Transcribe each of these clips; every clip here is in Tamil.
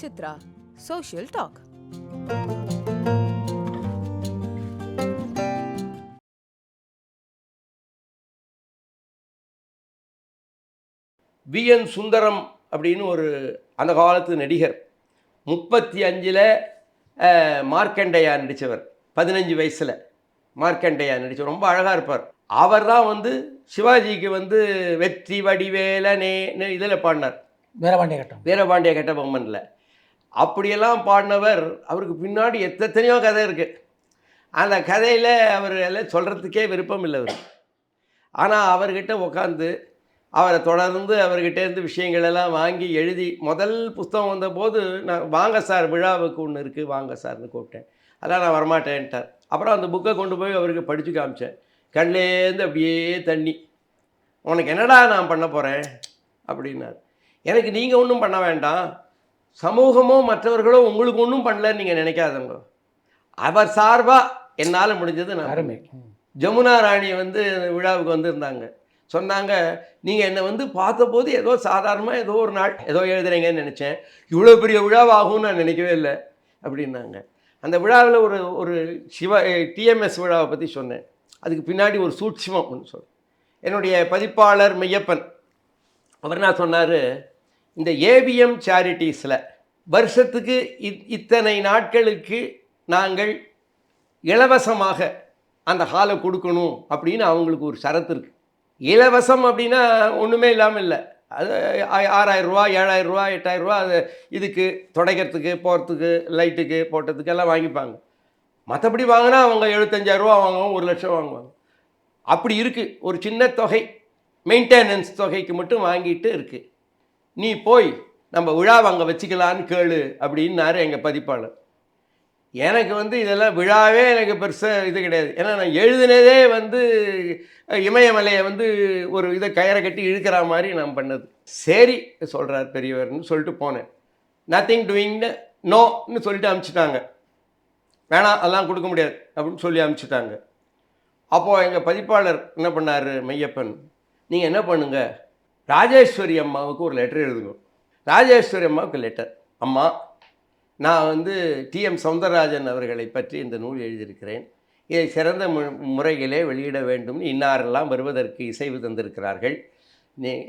Chitra, Social Talk. VN Sundaram அப்படின்னு ஒரு அந்த காலத்து நடிகர் 35 மார்க்கண்டையா நடித்தவர். 15 வயசில் மார்க்கண்டையா நடித்தவர். ரொம்ப அழகாக இருப்பார். அவர் தான் வந்து சிவாஜிக்கு வந்து வெற்றி வடிவேலனே இதில் பாடினார். வீரபாண்டிய கட்டபொம்மனில் அப்படியெல்லாம் பாடினவர். அவருக்கு பின்னாடி எத்தனையோ கதை இருக்குது. அந்த கதையில் அவர் எல்லாம் சொல்கிறதுக்கே விருப்பம் இல்லை அவர். ஆனால் அவர்கிட்ட உட்காந்து அவரை தொடர்ந்து அவர்கிட்டேருந்து விஷயங்கள் எல்லாம் வாங்கி எழுதி முதல் புஸ்தகம் வந்தபோது நான் வாங்க சார் விழாவுக்கு ஒன்று இருக்குது வாங்க சார்னு கூப்பிட்டேன். அதெல்லாம் நான் வரமாட்டேன்ட்டார். அப்புறம் அந்த புக்கை கொண்டு போய் அவருக்கு படித்து காமிச்சேன். கண்லேருந்து அப்படியே தண்ணி. உனக்கு என்னடா நான் பண்ண போகிறேன் அப்படின்னார். எனக்கு நீங்கள் ஒன்றும் பண்ண வேண்டாம், சமூகமோ மற்றவர்களோ உங்களுக்கு ஒன்றும் பண்ணலன்னு நீங்கள் நினைக்காதவங்க. அவர் சார்பாக என்னால் முடிஞ்சது நான். ஜமுனா ராணி வந்து விழாவுக்கு வந்திருந்தாங்க. சொன்னாங்க, நீங்கள் என்னை வந்து பார்த்தபோது ஏதோ சாதாரணமாக ஏதோ ஒரு நாள் ஏதோ எழுதுறீங்கன்னு நினச்சேன், இவ்வளோ பெரிய விழாவாகும்னு நான் நினைக்கவே இல்லை அப்படின்னாங்க. அந்த விழாவில் ஒரு TMS விழாவை பற்றி சொன்னேன். அதுக்கு பின்னாடி ஒரு சூட்சுமம் ஒன்று சொன்னேன். என்னுடைய பதிப்பாளர் மெய்யப்பன் அவர் என்ன சொன்னார், இந்த ABM சேரிட்டிஸில் வருஷத்துக்கு இத்தனை நாட்களுக்கு நாங்கள் இலவசமாக அந்த ஹாலை கொடுக்கணும் அப்படின்னு அவங்களுக்கு ஒரு ஷரத்து இருக்குது. இலவசம் அப்படின்னா ஒன்றுமே இல்லாமல் இல்லை. அது 6000 ரூபா 7000 ரூபா 8000 ரூபா அது இதுக்கு துடைக்கிறதுக்கு போகிறதுக்கு லைட்டுக்கு போட்டதுக்கு எல்லாம் வாங்கிப்பாங்க. மற்றபடி வாங்கினா அவங்க 75,000 ரூபா வாங்குவாங்க, 1 லட்சம் வாங்குவாங்க. அப்படி இருக்குது. ஒரு சின்ன தொகை மெயின்டெனன்ஸ் தொகைக்கு மட்டும் வாங்கிட்டு இருக்குது. நீ போய் நம்ம விழாவை அங்கே வச்சுக்கலான்னு கேளு அப்படின்னாரு எங்கள் பதிப்பாளர். எனக்கு வந்து இதெல்லாம் விழாவே எனக்கு பெருசாக இது கிடையாது. ஏன்னா நான் எழுதினதே வந்து இமயமலையை வந்து ஒரு இதை கயிறை கட்டி இழுக்கிற மாதிரி நான் பண்ணது. சரி சொல்கிறார் பெரியவர்னு சொல்லிட்டு போனேன். நத்திங் டூயிங்னு நோன்னு சொல்லிட்டு அனுப்பிச்சிட்டாங்க. வேணாம் அதெல்லாம் கொடுக்க முடியாது அப்படின்னு சொல்லி அனுப்பிச்சிட்டாங்க. அப்போது எங்கள் பதிப்பாளர் என்ன பண்ணார் மெய்யப்பன், நீங்கள் என்ன பண்ணுங்கள், ராஜேஸ்வரி அம்மாவுக்கு ஒரு லெட்டர் எழுதுங்க. ராஜேஸ்வரி அம்மாவுக்கு லெட்டர், அம்மா நான் வந்து TM சௌந்தரராஜன் அவர்களை பற்றி இந்த நூல் எழுதியிருக்கிறேன். இதை சிறந்த முறையிலே வெளியிட வேண்டும். இன்னாரெல்லாம் வருவதற்கு இசைவு தந்திருக்கிறார்கள்.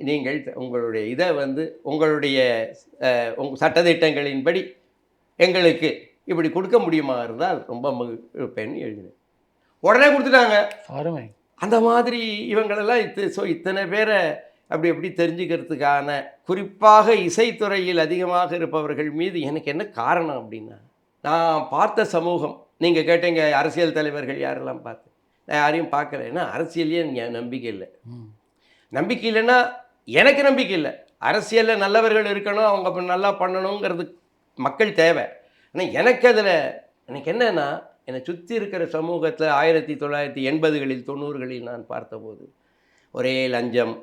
நீங்கள் உங்களுடைய இதை வந்து உங்களுடைய சட்டத்திட்டங்களின்படி எங்களுக்கு இப்படி கொடுக்க முடியுமா இருந்தால் ரொம்ப மகிழ்ப்பேன்னு எழுதினேன். உடனே கொடுத்துட்டாங்க. அந்த மாதிரி இவங்களெல்லாம் இத்தனை பேரை அப்படி தெரிஞ்சுக்கிறதுக்கான, குறிப்பாக இசைத்துறையில் அதிகமாக இருப்பவர்கள் மீது எனக்கு என்ன காரணம் அப்படின்னா, நான் பார்த்த சமூகம். நீங்கள் கேட்டீங்க அரசியல் தலைவர்கள் யாரெல்லாம் பார்த்தேன், நான் யாரையும் பார்க்கல. ஏன்னா அரசியலையே நம்பிக்கை இல்லை. நம்பிக்கை இல்லைன்னா எனக்கு நம்பிக்கை இல்லை. அரசியலில் நல்லவர்கள் இருக்கணும், அவங்க நல்லா பண்ணணுங்கிறது மக்கள் தேவை. ஆனால் எனக்கு அதில் எனக்கு என்னென்னா, என்னை சுற்றி இருக்கிற சமூகத்தில் 1980களில் 90களில் நான் பார்த்தபோது ஒரே லஞ்சம்,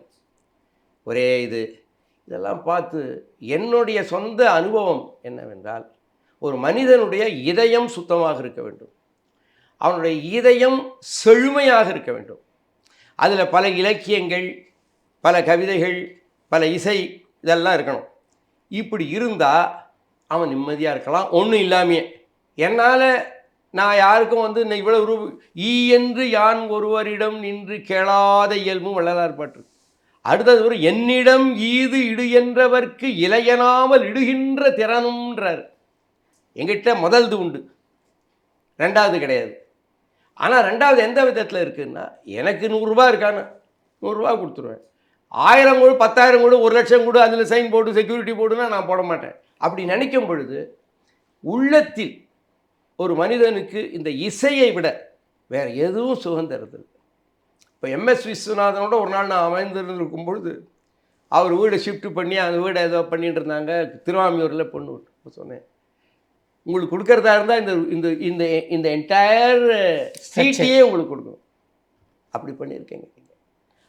ஒரே இதெல்லாம் பார்த்து என்னுடைய சொந்த அனுபவம் என்னவென்றால், ஒரு மனிதனுடைய இதயம் சுத்தமாக இருக்க வேண்டும், அவனுடைய இதயம் செழுமையாக இருக்க வேண்டும். அதில் பல இலக்கியங்கள், பல கவிதைகள், பல இசை இதெல்லாம் இருக்கணும். இப்படி இருந்தால் அவன் நிம்மதியாக இருக்கலாம். ஒன்றும் இல்லாமையே. என்னால் நான் யாருக்கும் வந்து இவ்வளவு என்று யான் ஒருவரிடம் நின்று கேளாத இயல்பும் வள்ளலார் பாட்டு. அடுத்தது ஒரு என்னிடம் ஈது இடு என்றவர்க்கு இளையனாமல் இடுகின்ற திறனும்ன்றார். எங்கிட்ட முதல்து உண்டு, ரெண்டாவது கிடையாது. ஆனால் ரெண்டாவது எந்த விதத்தில் இருக்குன்னா, எனக்கு 100 ரூபா இருக்கான்னு 100 ரூபா கொடுத்துருவேன். 1000 கொடு, 10,000 கொடு, 1 லட்சம் கொடு, அதில் சைன் போட்டு செக்யூரிட்டி போடுன்னா நான் போட மாட்டேன். அப்படி நினைக்கும் பொழுது உள்ளத்தில் ஒரு மனிதனுக்கு இந்த இசையை விட வேறு எதுவும் சுகம் தருது. இப்போ MS விஸ்வநாதனோட ஒரு நாள் நான் அமைந்திருக்கும் பொழுது அவர் வீடை ஷிஃப்ட் பண்ணி அந்த வீடை ஏதோ பண்ணிகிட்டு இருந்தாங்க. திருவாமியூரில் பொண்ணு விட்டு சொன்னேன், உங்களுக்கு கொடுக்கறதா இருந்தால் இந்த இந்த இந்த இந்த என்டையர் ஸ்ட்ரீட்டையே உங்களுக்கு கொடுக்கணும். அப்படி பண்ணியிருக்கேங்க.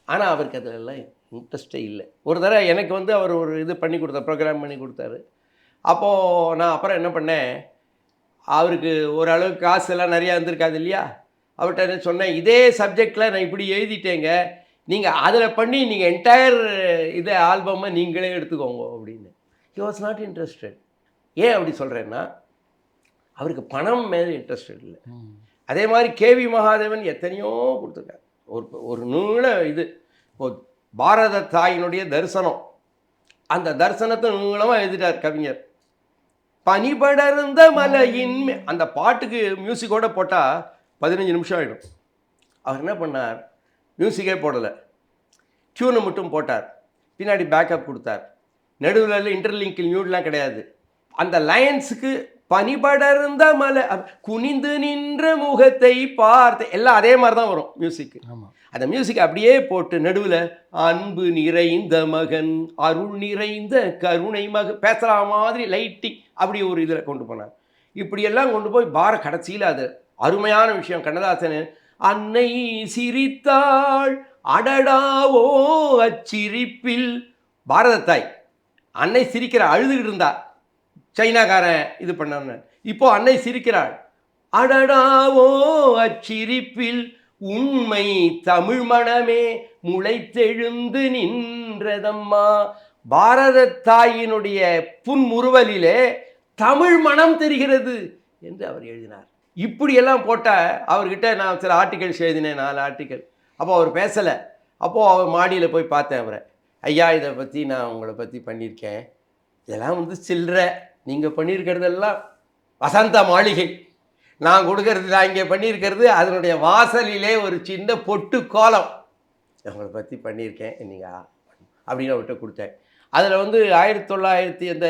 ஆனால் அவருக்கு அதிலெல்லாம் இன்ட்ரெஸ்டே இல்லை. ஒரு தடவை எனக்கு வந்து அவர் ஒரு இது பண்ணி கொடுத்தார், ப்ரோக்ராம் பண்ணி கொடுத்தாரு. அப்போது நான் அப்புறம் என்ன பண்ணேன், அவருக்கு ஓரளவுக்கு காசு எல்லாம் நிறையா இருந்திருக்காது இல்லையா, அவர்கிட்ட என்ன சொன்னேன், இதே சப்ஜெக்டில் நான் இப்படி எழுதிட்டேங்க, நீங்கள் அதில் பண்ணி நீங்கள் என்டையர் இதை ஆல்பமை நீங்களே எடுத்துக்கோங்க அப்படின்னு. He was not interested. ஏன் அப்படி சொல்கிறேன்னா, அவருக்கு பணம் மேலே இன்ட்ரெஸ்ட் இல்லை. அதே மாதிரி கேவி மகாதேவன் எத்தனையோ கொடுத்துருக்காரு. ஒரு ஒரு நீள இது பாரத தாயினுடைய தரிசனம், அந்த தரிசனத்தை நீளமாக எழுதிட்டார் கவிஞர். பனிபடர்ந்த மலையின் அந்த பாட்டுக்கு மியூசிக்கோட போட்டால் 15 நிமிஷம் ஆகிடும். அவர் என்ன பண்ணார், மியூசிக்கே போடலை, டியூனை மட்டும் போட்டார், பின்னாடி பேக்கப் கொடுத்தார், நடுவில் இன்டர்லிங்கில் மியூட்லாம் கிடையாது. அந்த லைன்ஸுக்கு பனிபடர்ந்த மலை, குனிந்து நின்ற முகத்தை பார்த்து, எல்லாம் அதே மாதிரி தான் வரும் மியூசிக்கு. அந்த மியூசிக் அப்படியே போட்டு நடுவில் அன்பு நிறைந்த மகன், அருள் நிறைந்த கருணை மகன் பேசுகிற மாதிரி லைட்டிங் அப்படி ஒரு இதில் கொண்டு போனார். இப்படியெல்லாம் கொண்டு போய் கடைசியில் அது அருமையான விஷயம். கண்ணதாசன் அன்னை சிரித்தாள் அடடாவோ அச்சிரிப்பில், பாரத தாய் அன்னை சிரிக்கிற, அழுதுகிட்டு இருந்தா, சைனாக்காரன் இது பண்ண, இப்போ அன்னை சிரிக்கிறாள், அடடாவோ அச்சிரிப்பில் உண்மை தமிழ் மனமே முளைத்தெழுந்து நின்றதம்மா. பாரத தாயினுடைய புன்முறுவலிலே தமிழ் மனம் தெரிகிறது என்று அவர் எழுதினார். இப்படியெல்லாம் போட்டால் அவர்கிட்ட நான் சில ஆர்டிகல்ஸ் எழுதினேன், 4 ஆர்டிக்கல். அப்போ அவர் பேசலை. அப்போது அவர் மாடியில் போய் பார்த்தேன் அவரை. ஐயா, இதை பற்றி நான் உங்களை பற்றி பண்ணியிருக்கேன், இதெல்லாம் சில்லற, நீங்கள் பண்ணியிருக்கிறதெல்லாம் வசந்த மாளிகை, நான் கொடுக்கறது, நான் இங்கே பண்ணியிருக்கிறது அதனுடைய வாசலிலே ஒரு சின்ன பொட்டு கோலம், உங்களை பற்றி பண்ணியிருக்கேன் நீங்கள் அப்படின்னு அவர்கிட்ட கொடுத்தேன். அதில் 1900 அந்த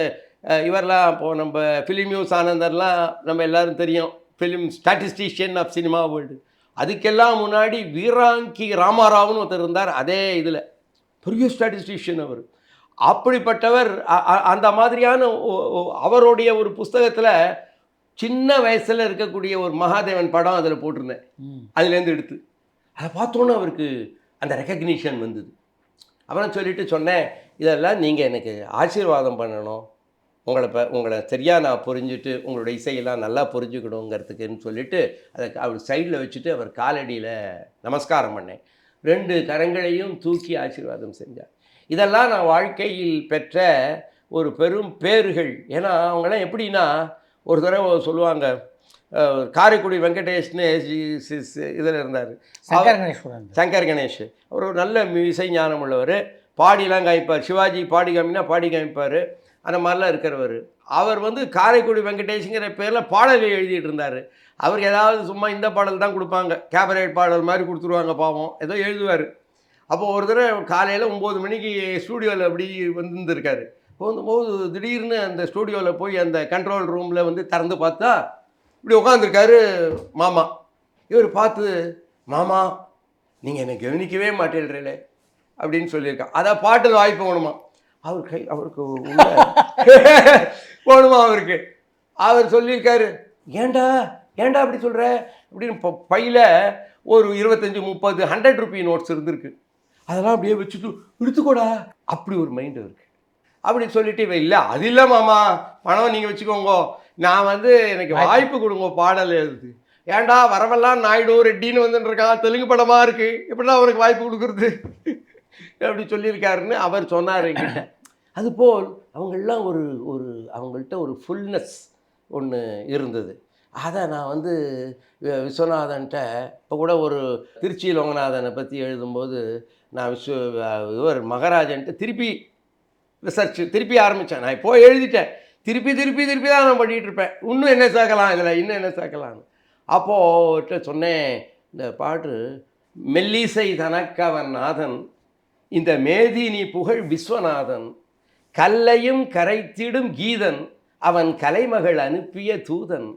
இவரெலாம், இப்போது நம்ம ஃபிலிம் நியூஸ் ஆனந்தர்லாம் நம்ம எல்லோரும் தெரியும், film statistician of cinema world. அதுக்கெல்லாம் முன்னாடி வீராங்கி ராமாராவ்னு ஒருத்தர் இருந்தார், அதே இதில் பெரிய ஸ்டாட்டிஸ்டிஷியன் அவர். அப்படிப்பட்டவர் அந்த மாதிரியான அவருடைய ஒரு புஸ்தகத்தில் சின்ன வயசில் இருக்கக்கூடிய ஒரு மகாதேவன் படம் அதில் போட்டிருந்தேன். அதுலேருந்து எடுத்து அதை பார்த்தோன்னே அவருக்கு அந்த ரெக்கக்னிஷன் வந்தது. அப்புறம் சொல்லிவிட்டு சொன்னேன், இதெல்லாம் நீங்கள் எனக்கு ஆசீர்வாதம் பண்ணணும், உங்களை சரியாக நான் புரிஞ்சுட்டு உங்களோட இசையெல்லாம் நல்லா புரிஞ்சுக்கணுங்கிறதுக்குன்னு சொல்லிவிட்டு அதை அவர் சைடில் வச்சுட்டு அவர் காலடியில் நமஸ்காரம் பண்ணேன். 2 கரங்களையும் தூக்கி ஆசீர்வாதம் செஞ்சார். இதெல்லாம் நான் வாழ்க்கையில் பெற்ற ஒரு பெரும் பேறுகள். ஏன்னா அவங்களாம் எப்படின்னா, ஒரு தடவை சொல்லுவாங்க, காரைக்குடி வெங்கடேஷ்னு இதில் இருந்தார், சங்கர் கணேஷ். அவர் ஒரு நல்ல இசை ஞானம் உள்ளவர், பாடிலாம் காமிப்பார், சிவாஜி பாடி காமினா பாடி காமிப்பார், அந்த மாதிரிலாம் இருக்கிறவர். அவர் காரைக்குடி வெங்கடேஷுங்கிற பேரில் பாடல்கள் எழுதிட்டு இருந்தார். அவருக்கு ஏதாவது சும்மா இந்த பாடல் தான் கொடுப்பாங்க, கேபரேட் பாடல் மாதிரி கொடுத்துருவாங்க, பாவம் ஏதோ எழுதுவார். அப்போது ஒரு தடவை காலையில் 9 மணிக்கு ஸ்டூடியோவில் அப்படி வந்துருக்காரு. போகும்போது திடீர்னு அந்த ஸ்டூடியோவில் போய் அந்த கண்ட்ரோல் ரூமில் திறந்து பார்த்தா இப்படி உட்காந்துருக்காரு மாமா. இவர் பார்த்து, மாமா நீங்கள் என்னை கவனிக்கவே மாட்டேன்றீங்களே அப்படின்னு சொல்லியிருக்கான். அதான் பாட்டில் வாய்ப்பு வேணுமா அவருக்கு போகணுமா அவருக்கு. அவர் சொல்லியிருக்காரு, ஏண்டா அப்படி சொல்கிற அப்படின்னு. பையில் ஒரு 25, 30, 100 ரூபி நோட்ஸ் இருந்திருக்கு. அதெல்லாம் அப்படியே வச்சுட்டு எடுத்துக்கோடா, அப்படி ஒரு மைண்டு இருக்குது. அப்படி சொல்லிட்டு இவன், இல்லை அது இல்லை மாமா, பணம் நீங்கள் வச்சுக்கோங்க, நான் எனக்கு வாய்ப்பு கொடுங்க பாடல் எழுது. ஏன்டா வரவெல்லாம் நாயுடு ரெட்டின்னு வந்துட்டுருக்கான், தெலுங்கு படமாக இருக்குது, எப்படின்னா அவனுக்கு வாய்ப்பு கொடுக்குறது அப்படி சொல்லியிருக்காருன்னு அவர் சொன்னார் என்கிட்ட. அதுபோல் அவங்களெலாம் அவங்கள்ட்ட ஒரு ஃபுல்னஸ் ஒன்று இருந்தது. அதை நான் விஸ்வநாதன்ட்ட இப்போ கூட ஒரு திருச்சி லோகநாதனை பற்றி எழுதும்போது நான் இவர் மகராஜன்ட்டு திருப்பி ஆரம்பித்தேன். நான் இப்போ எழுதிட்டேன், திருப்பி தான் நான் பண்ணிகிட்ருப்பேன், இன்னும் என்ன சேர்க்கலாம் இதில், இன்னும் என்ன சேர்க்கலான்னு. அப்போது சொன்னேன், இந்த பாட்டு மெல்லிசை தனக்கவன் நாதன், இந்த மேதினி புகழ் விஸ்வநாதன், கல்லையும் கரைத்திடும் கீதன், அவன் கலைமகள் அனுப்பிய தூதன்,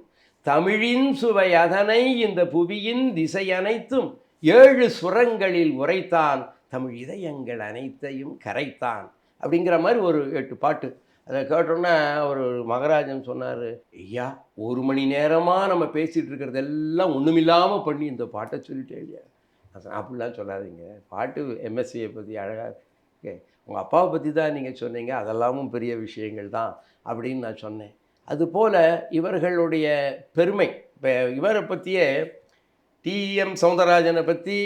தமிழின் சுவை அதனை இந்த புவியின் திசை அனைத்தும் 7 சுரங்களில் உரைத்தான், தமிழ் இதயங்கள் அனைத்தையும் கரைத்தான் அப்படிங்கிற மாதிரி ஒரு 8 பாட்டு. அதை கேட்டோன்னே அவர் மகராஜன் சொன்னார், ஐயா 1 மணி நேரமாக நம்ம பேசிகிட்டு இருக்கிறது எல்லாம் ஒன்றுமில்லாமல் பண்ணி இந்த பாட்டை சொல்லிட்டே இல்லையா. அப்படிலாம் சொல்லாதீங்க, பாட்டு எம்எஸ்சியை பற்றி அழகாக உங்கள் அப்பாவை பற்றி தான் நீங்கள் சொன்னீங்க, அதெல்லாமும் பெரிய விஷயங்கள் தான் அப்படின்னு நான் சொன்னேன். அதுபோல் இவர்களுடைய பெருமை. இப்போ இவரை பற்றியே டிஎம் சௌந்தரராஜனை பற்றி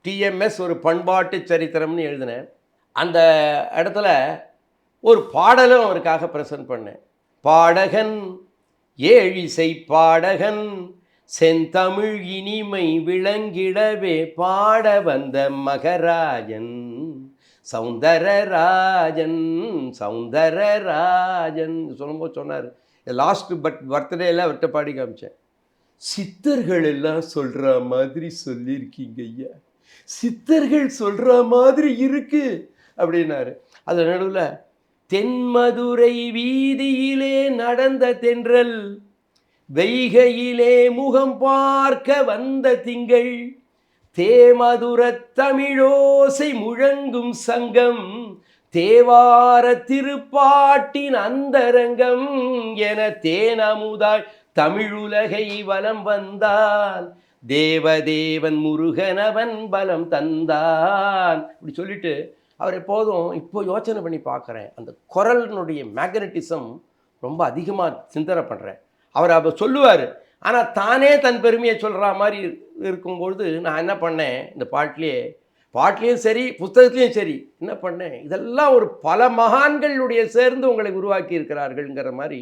டிஎம்எஸ் ஒரு பண்பாட்டு சரித்திரம்னு எழுதினேன். அந்த இடத்துல ஒரு பாடலும் அவருக்காக ப்ரெசென்ட் பண்ணேன். பாடகன் ஏழிசை பாடகன் செந்தமிழ் இனிமை விளங்கிடவே பாட வந்த மகராஜன் சௌந்தரராஜன் சௌந்தரராஜன் சொல்லும்போது சொன்னார். லாஸ்ட் பர்த்டேல அவர்கிட்ட பாடி காமிச்சேன். சித்தர்கள் எல்லாம் சொல்ற மாதிரி சொல்லியிருக்கீங்க ஐயா, சித்தர்கள் சொல்ற மாதிரி இருக்கு அப்படின்னாரு. அது நடுவில் தென்மதுரை வீதியிலே நடந்த தென்றல், வைகையிலே முகம் பார்க்க வந்த திங்கள், தேமதுர தமிழோசை முழங்கும் சங்கம், தேவார திருப்பாட்டின் அந்தரங்கம் என தேனமுதாய் தமிழுலகை வலம் வந்தான், தேவதேவன் முருகனவன் பலம் தந்தான். இப்படி சொல்லிட்டு அவர் எப்போதும் இப்போ யோசனை பண்ணி பார்க்குறேன், அந்த குரலினுடைய மேக்னட்டிசம் ரொம்ப அதிகமாக சிந்தனை பண்ணுறேன். அவர் அப்போ சொல்லுவார், ஆனால் தானே தன் பெருமையை சொல்கிற மாதிரி இருக்கும்பொழுது நான் என்ன பண்ணேன், இந்த பாட்டிலையும் சரி புஸ்தகத்துலேயும் சரி என்ன பண்ணேன், இதெல்லாம் ஒரு பல மகான்களுடைய சேர்ந்து உங்களை உருவாக்கி இருக்கிறார்கள்ங்கிற மாதிரி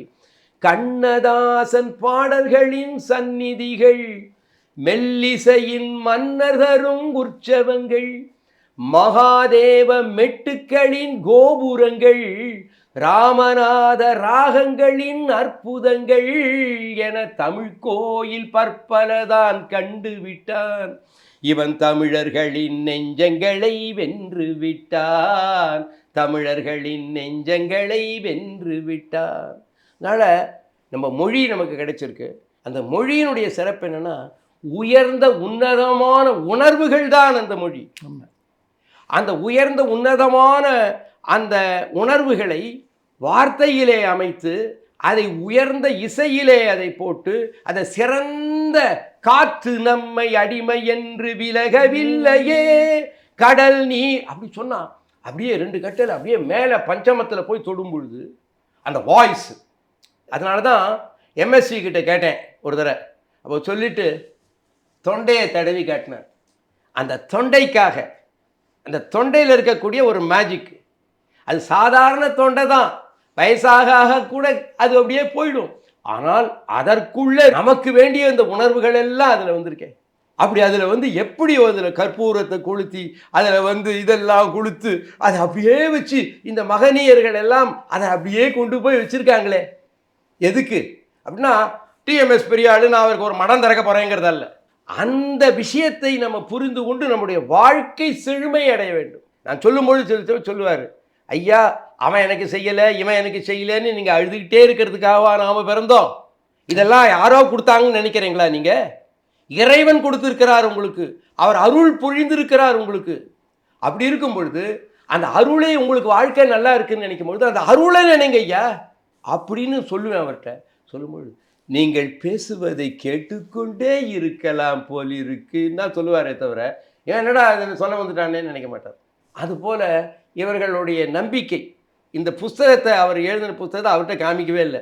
கண்ணதாசன் பாடல்களின் சந்நிதிகள், மெல்லிசையின் மன்னர் தரும் உற்சவங்கள், மகாதேவ மெட்டுக்களின் கோபுரங்கள், ராமநாத ராகங்களின் அற்புதங்கள் என தமிழ் கோயில் பற்பலதான் கண்டு விட்டான், இவன் தமிழர்களின் நெஞ்சங்களை வென்று விட்டான், தமிழர்களின் நெஞ்சங்களை வென்று விட்டான். அதனால் நம்ம மொழி நமக்கு கிடைச்சிருக்கு. அந்த மொழியினுடைய சிறப்பு என்னென்னா, உயர்ந்த உன்னதமான உணர்வுகள் தான் அந்த மொழி. அந்த உயர்ந்த உன்னதமான அந்த உணர்வுகளை வார்த்தையிலே அமைத்து அதை உயர்ந்த இசையிலே அதை போட்டு அதை சிறந்த காற்று நம்மை அடிமை என்று விலகவில்லையே கடல் நீ அப்படி சொன்னா அப்படியே 2 கட்டல் அப்படியே மேலே பஞ்சமத்தில் போய் தொடும் பொழுது அந்த வாய்ஸ். அதனால தான் எம்எஸ்சி கிட்ட கேட்டேன் ஒரு தடவை. அப்போ சொல்லிட்டு தொண்டையை தடவி காட்டினார். அந்த தொண்டைக்காக, அந்த தொண்டையில் இருக்கக்கூடிய ஒரு மேஜிக், அது சாதாரண தொண்டை தான், வயசாக கூட அது அப்படியே போயிடும். ஆனால் அதற்குள்ளே நமக்கு வேண்டிய இந்த உணர்வுகள் எல்லாம் அதில் வந்திருக்கேன். அப்படி அதில் எப்படி அதில் கற்பூரத்தை கொளுத்தி அதில் இதெல்லாம் கொடுத்து அதை அப்படியே வச்சு இந்த மகனியர்கள் எல்லாம் அதை அப்படியே கொண்டு போய் வச்சுருக்காங்களே. எதுக்கு அப்படின்னா, டிஎம்எஸ் பெரியாள் நான் அவருக்கு ஒரு மடம் திறக்க போகிறேங்கிறதல்ல. அந்த விஷயத்தை நம்ம புரிந்து கொண்டு நம்முடைய வாழ்க்கை செழுமை அடைய வேண்டும். நான் சொல்லும்போது சொல்லுவார், ஐயா அவன் எனக்கு செய்யலை இவன் எனக்கு செய்யலைன்னு நீங்கள் அழுதுகிட்டே இருக்கிறதுக்காகவா நாம் பிறந்தோம்? இதெல்லாம் யாரோ கொடுத்தாங்கன்னு நினைக்கிறீங்களா? நீங்கள் இறைவன் கொடுத்துருக்கிறார் உங்களுக்கு, அவர் அருள் பொழிந்திருக்கிறார் உங்களுக்கு. அப்படி இருக்கும் பொழுது அந்த அருளை உங்களுக்கு வாழ்க்கை நல்லா இருக்குன்னு நினைக்கும் பொழுது அந்த அருளை நினைங்க ஐயா அப்படின்னு சொல்லுவேன் அவர்கிட்ட. சொல்லும்பொழுது நீங்கள் பேசுவதை கேட்டுக்கொண்டே இருக்கலாம் போல் இருக்குன்னா சொல்லுவாரே தவிர என்னடா அதில் சொல்ல வந்துட்டானேன்னு நினைக்க மாட்டார். அதுபோல் இவர்களுடைய நம்பிக்கை, இந்த புஸ்தகத்தை அவர் எழுதின புஸ்தகத்தை அவர்கிட்ட காமிக்கவே இல்லை.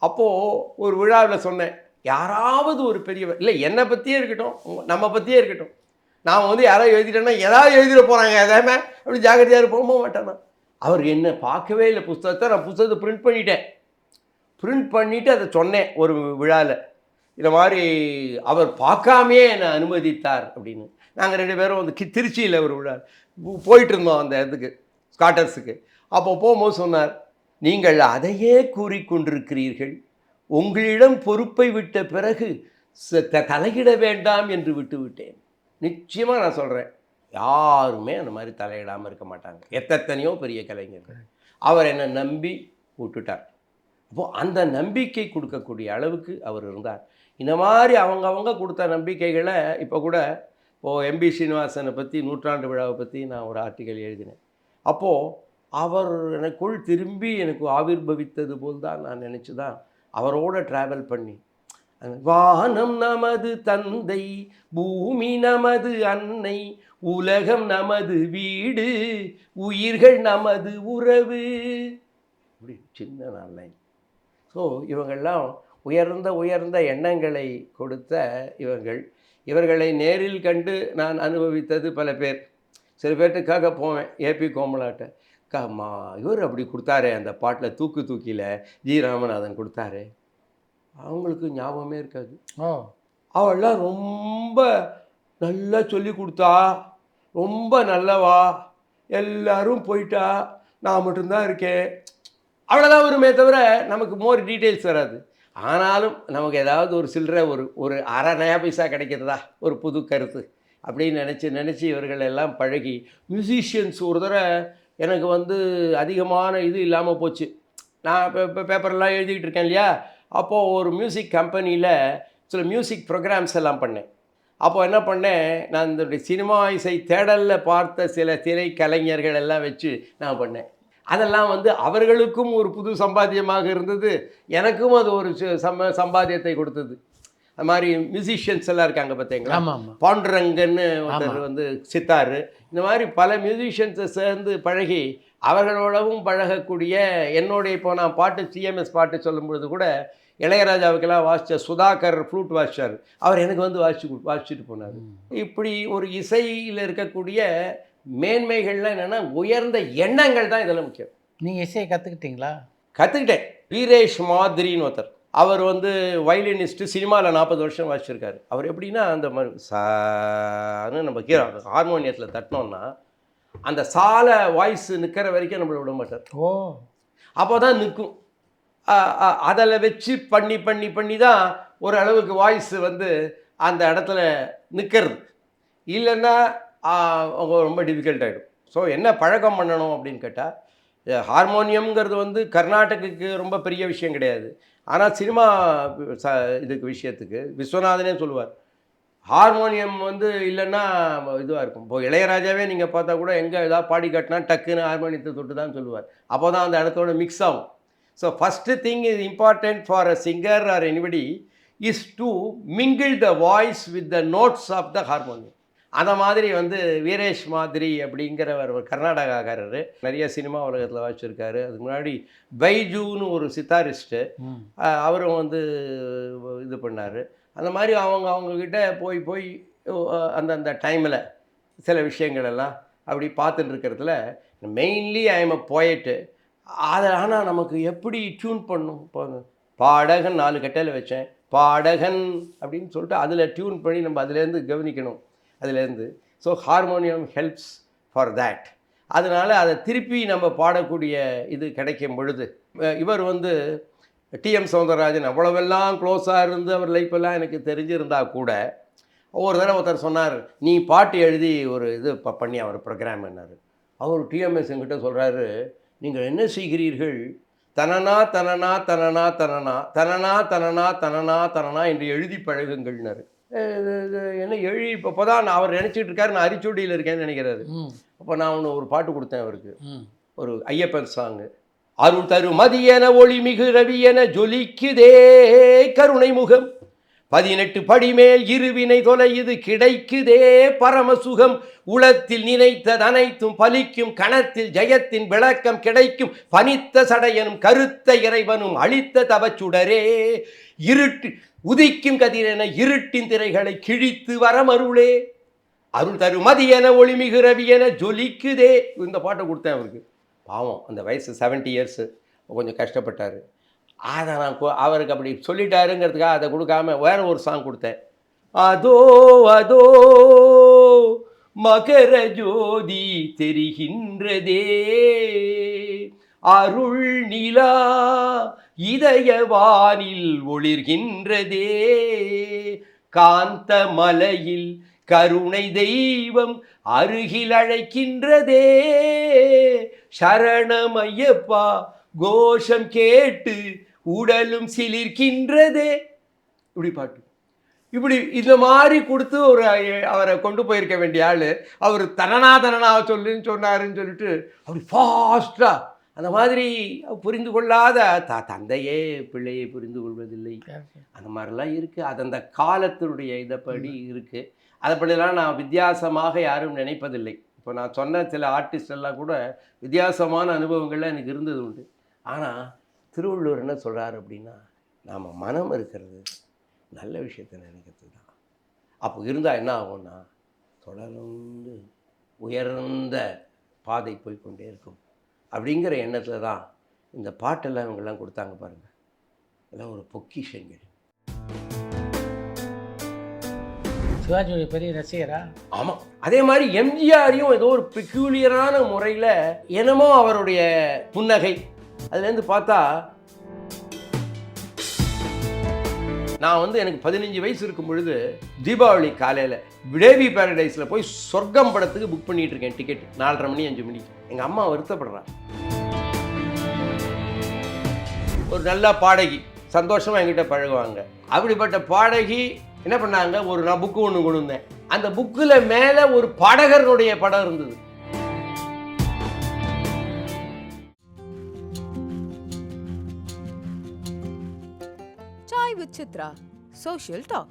அப்போது ஒரு விழாவில் சொன்னேன், யாராவது ஒரு பெரியவர், இல்லை என்னை பற்றியே இருக்கட்டும் நம்ம பற்றியே இருக்கட்டும், நாம் யாராவது எழுதிட்டோன்னா ஏதாவது எழுதிட போகிறாங்க எதாமே அப்படி ஜாகிரதையாக போக மாட்டேன்னா. அவர் என்ன பார்க்கவே இல்லை புஸ்தகத்தை. நான் புஸ்தகத்தை பிரிண்ட் பண்ணிவிட்டு அதை சொன்னேன் ஒரு விழாவில், இந்த மாதிரி அவர் பார்க்காமையே என்னை அனுமதித்தார் அப்படின்னு. நாங்கள் 2 பேரும் திருச்சியில் ஒரு விழா போயிட்டு இருந்தோம் அந்த இடத்துக்கு, ஸ்காட்டர்ஸுக்கு. அப்போ போகும்போது சொன்னார், நீங்கள் அதையே கூறிக்கொண்டிருக்கிறீர்கள், உங்களிடம் பொறுப்பை விட்ட பிறகு தலையிட வேண்டாம் என்று விட்டுவிட்டேன். நிச்சயமாக நான் சொல்கிறேன், யாருமே அந்த மாதிரி தலையிடாமல் இருக்க மாட்டாங்க. எத்தனையோ பெரிய கலைஞர்கள். அவர் என்னை நம்பி விட்டுட்டார். அப்போது அந்த நம்பிக்கை கொடுக்கக்கூடிய அளவுக்கு அவர் இருந்தார். இந்த மாதிரி அவங்க கொடுத்த நம்பிக்கைகளை இப்போ கூட இப்போது எம்பி ஸ்ரீனிவாசனை பற்றி 100ஆண்டு விழாவை பற்றி நான் ஒரு ஆர்டிக்கல் எழுதினேன். அப்போது அவர் எனக்குள் திரும்பி எனக்கு ஆவிர்பவித்தது போல் தான் நான் நினச்சி தான் அவரோட ட்ராவல் பண்ணி, வானம் நமது தந்தை, பூமி நமது அன்னை, உலகம் நமது வீடு, உயிர்கள் நமது உறவு, இப்படி சின்ன நாள். ஸோ இவங்கள்லாம் உயர்ந்த எண்ணங்களை கொடுத்த இவர்களை நேரில் கண்டு நான் அனுபவித்தது பல பேர். சில பேர்த்துக்காக போவேன், ஏபி கோமலாட்ட இவர் அப்படி கொடுத்தாரு அந்த பாட்டில் தூக்கு தூக்கியில் ஜி ராமநாதன் கொடுத்தாரு. அவங்களுக்கு ஞாபகமே இருக்காது. அவள்லாம் ரொம்ப நல்லா சொல்லி கொடுத்தா, ரொம்ப நல்லவா, எல்லாரும் போயிட்டா, நான் மட்டும்தான் இருக்கேன். அவ்வளோதான் வருமே தவிர நமக்கு மோர் டீட்டெயில்ஸ் வராது. ஆனாலும் நமக்கு ஏதாவது ஒரு சில்லற ஒரு அரை நயா பைசா கிடைக்கிறதா ஒரு புது கருத்து அப்படின்னு நினச்சி இவர்கள் எல்லாம் பழகி மியூசிஷியன்ஸ் ஒரு தடவை எனக்கு வந்து அதிகமான இது இல்லாமல் போச்சு. நான் இப்போ பேப்பர்லாம் எழுதிக்கிட்டு இருக்கேன் இல்லையா, அப்போது ஒரு மியூசிக் கம்பெனியில் சில மியூசிக் ப்ரோக்ராம்ஸ் எல்லாம் பண்ணேன். அப்போது என்ன பண்ணேன், நான் இந்த சினிமா இசை தேடலில் பார்த்த சில திரை கலைஞர்கள் எல்லாம் வச்சு நான் பண்ணேன். அதெல்லாம் வந்து அவர்களுக்கும் ஒரு புது சம்பாத்தியமாக இருந்தது, எனக்கும் அது ஒரு சம்பாத்தியத்தை கொடுத்தது. அது மாதிரி மியூசிஷியன்ஸ் எல்லாம் இருக்காங்க பார்த்தீங்களா, பாண்டுரங்கன்னு ஒருத்தர் வந்து சித்தாரு, இந்த மாதிரி பல மியூசிஷியன்ஸை சேர்ந்து பழகி அவர்களோடவும் பழகக்கூடிய என்னுடைய இப்போ நான் பாட்டு சிஎம்எஸ் பாட்டு சொல்லும் பொழுது கூட இளையராஜாவுக்கெல்லாம் வாசித்த சுதாகர் ஃப்ளூட் வாசிச்சார், அவர் எனக்கு வந்து வாசிச்சுட்டு போனார். இப்படி ஒரு இசையில் இருக்கக்கூடிய மேன்மைகள்லாம் என்னென்னா உயர்ந்த எண்ணங்கள் தான் இதெல்லாம் முக்கியம். நீங்கள் இசையை கற்றுக்கிட்டீங்களா? கற்றுக்கிட்டேன். வீரேஷ் மாதிரின்னு ஒருத்தர், அவர் வந்து வயலினிஸ்ட்டு, சினிமாவில் 40 வருஷம் வாசிச்சிருக்காரு. அவர் எப்படின்னா அந்த மாதிரி சான்னு நம்ம ஹார்மோனியத்தில் தட்டினோன்னா அந்த சால வாய்ஸ் நிற்கிற வரைக்கும் நம்மளை விட மாட்டார். அப்போ தான் நிற்கும். அதில் வச்சு பண்ணி தான் ஒரு அளவுக்கு வாய்ஸ் வந்து அந்த இடத்துல நிற்கிறது. இல்லைன்னா ரொம்ப டிஃபிகல்ட் ஆகிடும். ஸோ என்ன பழக்கம் பண்ணணும் அப்படின்னு கேட்டால், ஹார்மோனியம்ங்கிறது வந்து கர்நாடகுக்கு ரொம்ப பெரிய விஷயம் கிடையாது. ஆனால் சினிமா இதுக்கு விஷயத்துக்கு விஸ்வநாதனே சொல்லுவார், ஹார்மோனியம் வந்து இல்லைன்னா இதுவாக இருக்கும். இப்போ இளையராஜாவே நீங்கள் பார்த்தா கூட எங்கே ஏதாவது பாடி காட்டினா டக்குன்னு ஹார்மோனியத்தை தொட்டு தான் சொல்லுவார். அப்போ தான் அந்த இடத்தோட மிக்ஸ் ஆகும். So first thing is important for a singer or anybody is to mingle the voice with the notes of the harmonium. அந்த மாதிரி வந்து வீரேஷ் மாதிரி அப்படிங்கிறவர் ஒரு கர்நாடகாக்காரர், நிறைய சினிமா உலகத்தில் வாசிச்சிருக்காரு. அதுக்கு முன்னாடி பைஜூன்னு ஒரு சித்தாரிஸ்ட்டு, அவரும் வந்து இது பண்ணார். அந்த மாதிரி அவங்கக்கிட்ட போய் அந்தந்த டைமில் சில விஷயங்கள் எல்லாம் அப்படி பார்த்துட்டு இருக்கிறதுல மெயின்லி ஐ எம் அ போயட்டு. அதை ஆனால் நமக்கு எப்படி டியூன் பண்ணும், இப்போ பாடகன் 4 கட்டையில் வச்சேன், பாடகன் அப்படின்னு சொல்லிட்டு அதில் டியூன் பண்ணி நம்ம அதுலேருந்து கவனிக்கணும் அதுலேருந்து. So harmonium helps for that. அதனால் அதை திருப்பி நம்ம பாடக்கூடிய இது கிடைக்கும் பொழுது, இவர் வந்து டிஎம் சௌந்தரராஜன் அவ்வளவெல்லாம் க்ளோஸாக இருந்து அவர் லைஃப்பெல்லாம் எனக்கு தெரிஞ்சிருந்தால் கூட ஒவ்வொரு தடவை ஒருத்தர் சொன்னார், நீ பாட்டு எழுதி ஒரு இது பண்ணி அவர் ப்ரோக்ராம் என்னார். அவர் டிஎம்எஸ் என்கிட்ட சொல்கிறாரு, நீங்கள் என்ன செய்கிறீர்கள், தனனா தனனா தனனா தனனா தனனா தனனா தனனா தனனா என்று எழுதி பழகுங்கள்னாரு. என்ன எழுதி இப்போ தான் நான் அவர் நினச்சிட்டு இருக்காரு நான் அரிச்சூடியில் இருக்கேன்னு நினைக்கிறாரு. அப்போ நான் ஒன்று ஒரு பாட்டு கொடுத்தேன் அவருக்கு, ஒரு ஐயப்பன் சாங்கு. அருள் தரு மதியன ஒளிமிகு ரவியன ஜொலிக்குதே கருணை முகம், 18 படிமேல் இருவினை தொலையுது கிடைக்குதே பரமசுகம், உளத்தில் நினைத்தது அனைத்தும் பலிக்கும் கணத்தில் ஜெயத்தின் விளக்கம் கிடைக்கும், பனித்த சடையனும் கருத்த இறைவனும் அளித்த தவச்சுடரே, இருட்டு உதிக்கும் கதிரென இருட்டின் திரைகளை கிழித்து வரமருளே, அருள் தரு மதியன ஒளிமிகு ரவியன ஜொலிக்குதே. இந்த பாட்டை கொடுத்தேன் அவருக்கு. பாவம் அந்த வயசு 70 இயர்ஸு, கொஞ்சம் கஷ்டப்பட்டார். அதை நான் அவருக்கு அப்படி சொல்லிட்டாருங்கிறதுக்காக அதை கொடுக்காம வேற ஒரு சாங் கொடுத்தேன். அதோ அதோ மகர ஜோதி தெரிகின்றதே, அருள் நிலா இதயவானில் ஒளிர்கின்றதே, காந்த மலையில் கருணை தெய்வம் அருகில் அழைக்கின்றதே, சரணமையப்பா கோஷம் கேட்டு உடலும் சிலிர்க்கின்றதே. இப்படி பாட்டு இப்படி இந்த மாதிரி கொடுத்து ஒரு அவரை கொண்டு போயிருக்க வேண்டிய ஆள் அவர் தனனா சொல்லுன்னு சொன்னாருன்னு சொல்லிட்டு அப்படி ஃபாஸ்ட்டாக அந்த மாதிரி புரிந்து கொள்ளாத தந்தையே பிள்ளையை புரிந்து கொள்வதில்லை, அந்த மாதிரிலாம் இருக்குது. அது அந்த காலத்தினுடைய இதைப்படி இருக்குது. அதைப்படிலாம் நான் வித்தியாசமாக யாரும் நினைப்பதில்லை. இப்போ நான் சொன்ன சில ஆர்டிஸ்ட் எல்லாம் கூட வித்தியாசமான அனுபவங்கள்லாம் எனக்கு இருந்தது உண்டு. ஆனால் திருவள்ளுவர் என்ன சொல்கிறார் அப்படின்னா, நாம் மனம் இருக்கிறது நல்ல விஷயத்தை நினைக்கிறது தான். அப்போ இருந்தால் என்ன ஆகும்னா, தொடர்ந்து உயர்ந்த பாதை போய்கொண்டே இருக்கும். அப்படிங்கிற எண்ணத்தில் தான் இந்த பாட்டெல்லாம் இவங்கெல்லாம் கொடுத்தாங்க பாருங்கள். அதெல்லாம் ஒரு பொக்கிஷங்கள். சிவாஜியோட பெரிய ரசிகரா? ஆமாம். அதே மாதிரி எம்ஜிஆரையும் ஏதோ ஒரு பெக்யூலியரான முறையில் என்னமோ அவருடைய புன்னகை அதுலேருந்து பார்த்தா, நான் வந்து எனக்கு 15 வயசு இருக்கும் பொழுது தீபாவளி காலையில் விடேவி பேரடைஸில் போய் சொர்க்கம் படத்துக்கு புக் பண்ணிகிட்டு இருக்கேன் டிக்கெட் 4:30 மணி 5 மணிக்கு. எங்கள் அம்மா வருத்தப்படுறாங்க. ஒரு நல்ல பாடகி சந்தோஷமாக என்கிட்ட பழகுவாங்க. அப்படிப்பட்ட பாடகி என்ன பண்ணாங்க, நான் புக்கு ஒன்று கொண்டு வந்தேன். அந்த புக்கில் மேலே ஒரு பாடகருடைய படம் இருந்தது. Chai with Chitra. Social talk.